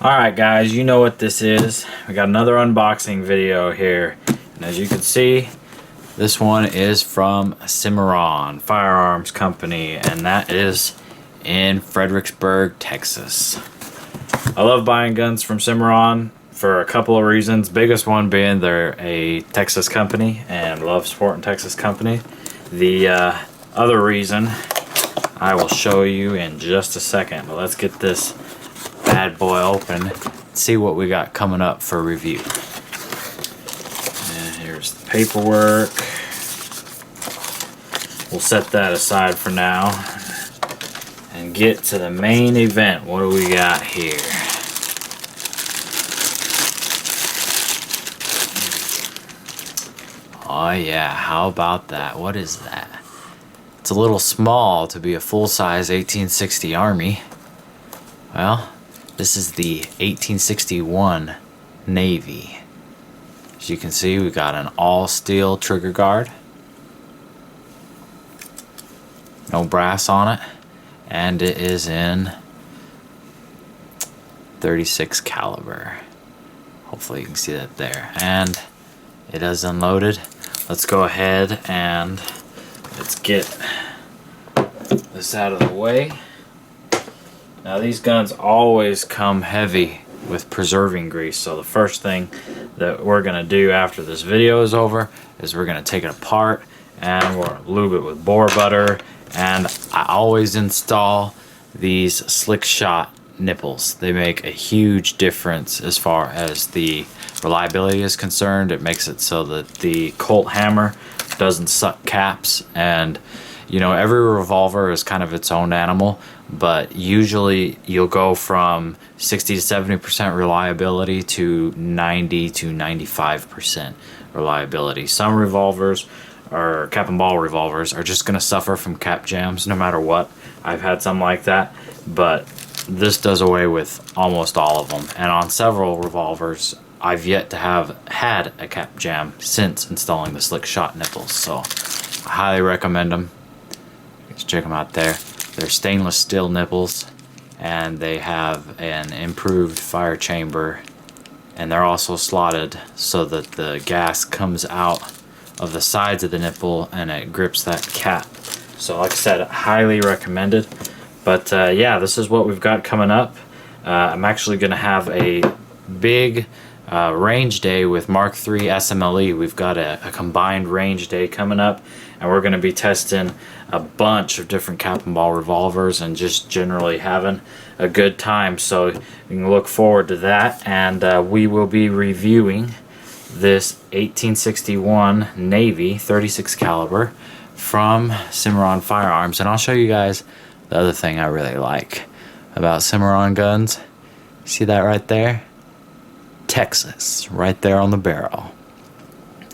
Alright guys, you know what this is. We got another unboxing video here. And as you can see, this one is from Cimarron Firearms Company. And that is in Fredericksburg, Texas. I love buying guns from Cimarron for a couple of reasons. Biggest one being they're a Texas company and love supporting Texas company. The other reason I will show you in just a second. But let's get this bad boy open, see what we got coming up for review. And here's the paperwork. We'll set that aside for now and get to the main event. What do we got here? Oh yeah, how about that? What is that? It's a little small to be a full-size 1860 Army. Well, this is the 1861 Navy. As you can see, we got an all-steel trigger guard. No brass on it. And it is in 36 caliber. Hopefully you can see that there. And it is unloaded. Let's go ahead and let's get this out of the way. Now these guns always come heavy with preserving grease, so the first thing that we're going to do after this video is over is we're going to take it apart and we'll lube it with bore butter. And I always install these slick shot nipples. They make a huge difference as far as the reliability is concerned. It makes it so that the Colt hammer doesn't suck caps, and you know, every revolver is kind of its own animal, but usually you'll go from 60 to 70% reliability to 90 to 95% reliability. Some revolvers, or cap and ball revolvers, are just going to suffer from cap jams no matter what. I've had some like that, but this does away with almost all of them. And on several revolvers, I've yet to have had a cap jam since installing the slick shot nipples, so I highly recommend them. Check them out there. They're stainless steel nipples, and they have an improved fire chamber, and they're also slotted so that the gas comes out of the sides of the nipple and it grips that cap. So like I said, highly recommended. But yeah, this is what we've got coming up. I'm actually going to have a big range day with Mark III SMLE. We've got a combined range day coming up, and we're going to be testing a bunch of different cap and ball revolvers and just generally having a good time. So you can look forward to that, and we will be reviewing this 1861 Navy 36 caliber from Cimarron Firearms. And I'll show you guys the other thing I really like about Cimarron guns. See that right there? Texas, right there on the barrel.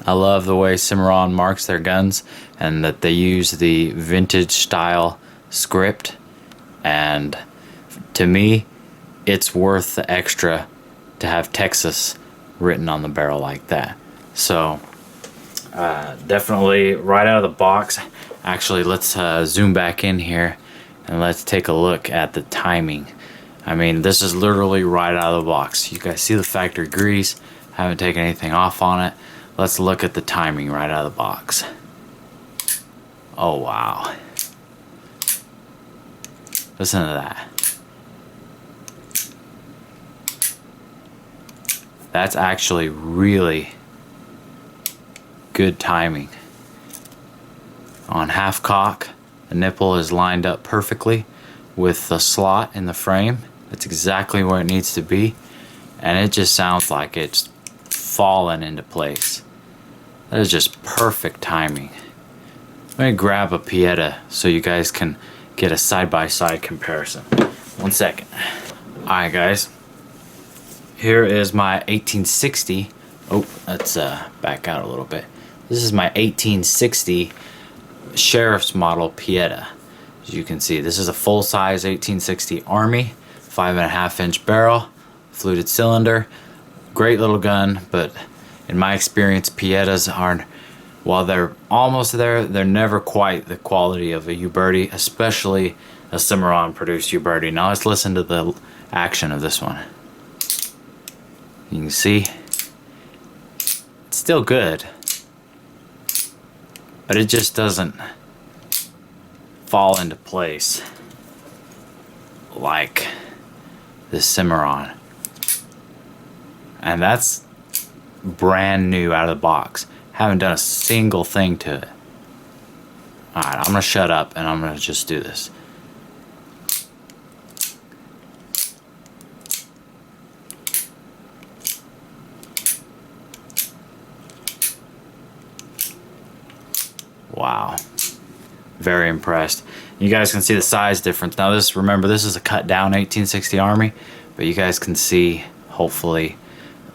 I love the way Cimarron marks their guns and that they use the vintage style script, and to me it's worth the extra to have Texas written on the barrel like that. So definitely right out of the box. Actually, let's zoom back in here and let's take a look at the timing. I mean, this is literally right out of the box. You guys see the factory grease, haven't taken anything off on it. Let's look at the timing right out of the box. Oh wow. Listen to that. That's actually really good timing. On half cock, the nipple is lined up perfectly with the slot in the frame. That's exactly where it needs to be, and it just sounds like it's fallen into place. That is just perfect timing. Let me grab a Pieta so you guys can get a side-by-side comparison. 1 second. Alright guys, here is my 1860. Oh, let's back out a little bit. This is my 1860 Sheriff's Model Pieta. As you can see, this is a full-size 1860 Army, 5.5 inch barrel, fluted cylinder. Great little gun, but in my experience, Pietas aren't, while they're almost there, they're never quite the quality of a Uberti, especially a Cimarron produced Uberti. Now let's listen to the action of this one. You can see it's still good, but it just doesn't fall into place like this Cimarron. And that's brand new out of the box. Haven't done a single thing to it. Alright, I'm gonna shut up and I'm gonna just do this. Wow. Very impressed. You guys can see the size difference. Now this, remember, this is a cut down 1860 Army, but you guys can see, hopefully,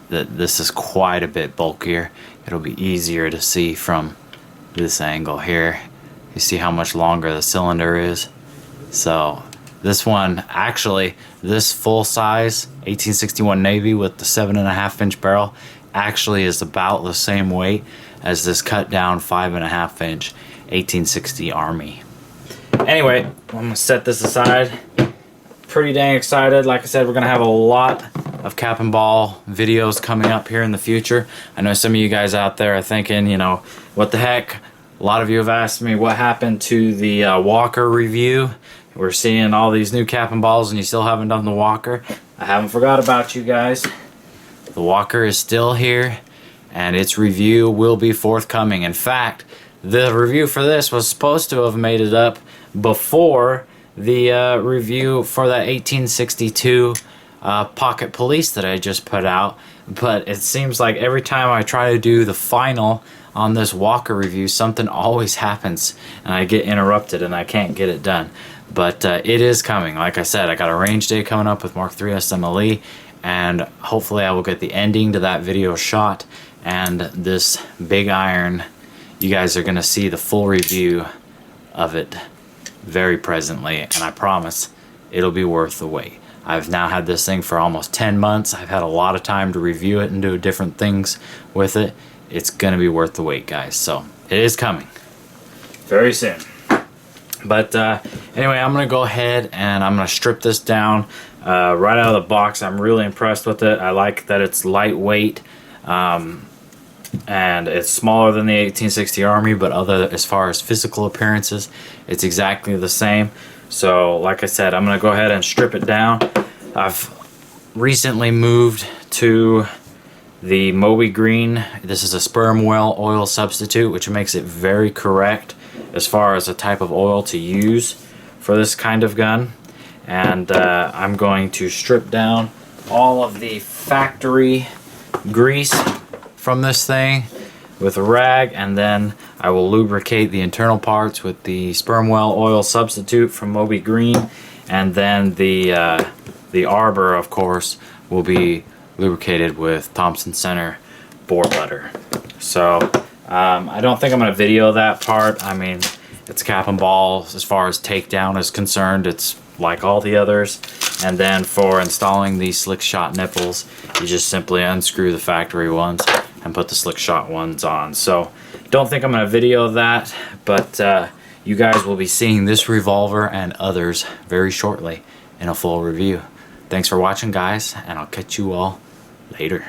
that this is quite a bit bulkier. It'll be easier to see from this angle here. You see how much longer the cylinder is. So this one, actually, this full size 1861 Navy with the 7.5-inch barrel actually is about the same weight as this cut down 5.5-inch 1860 Army. Anyway, I'm gonna set this aside. Pretty dang excited. Like I said, we're gonna have a lot of cap and ball videos coming up here in the future. I know some of you guys out there are thinking, you know, what the heck? A lot of you have asked me what happened to the Walker review. We're seeing all these new cap and balls and you still haven't done the Walker. I haven't forgot about you guys. The Walker is still here and its review will be forthcoming. In fact, the review for this was supposed to have made it up before the review for that 1862 Pocket Police that I just put out, but it seems like every time I try to do the final on this Walker review, something always happens and I get interrupted and I can't get it done. But it is coming. Like I said, I got a range day coming up with Mark III SMLE, and hopefully I will get the ending to that video shot, and this big iron, you guys are gonna see the full review of it very presently, and I promise it'll be worth the wait. I've now had this thing for almost 10 months. I've had a lot of time to review it and do different things with it. It's gonna be worth the wait, guys. So it is coming very soon. But anyway, I'm gonna go ahead and I'm gonna strip this down right out of the box. I'm really impressed with it. I like that it's lightweight. And it's smaller than the 1860 Army, but as far as physical appearances, it's exactly the same. So like I said, I'm gonna go ahead and strip it down. I've recently moved to the Moby Green. This is a sperm whale oil substitute, which makes it very correct as far as the type of oil to use for this kind of gun. And I'm going to strip down all of the factory grease from this thing with a rag, and then I will lubricate the internal parts with the sperm whale oil substitute from Moby Green, and then the arbor, of course, will be lubricated with Thompson Center boar butter. So I don't think I'm going to video that part. I mean, it's cap and ball as far as takedown is concerned. It's like all the others. And then for installing these slick shot nipples, you just simply unscrew the factory ones and put the slick shot ones on. So don't think I'm going to video that, but you guys will be seeing this revolver and others very shortly in a full review. Thanks for watching, guys, and I'll catch you all later.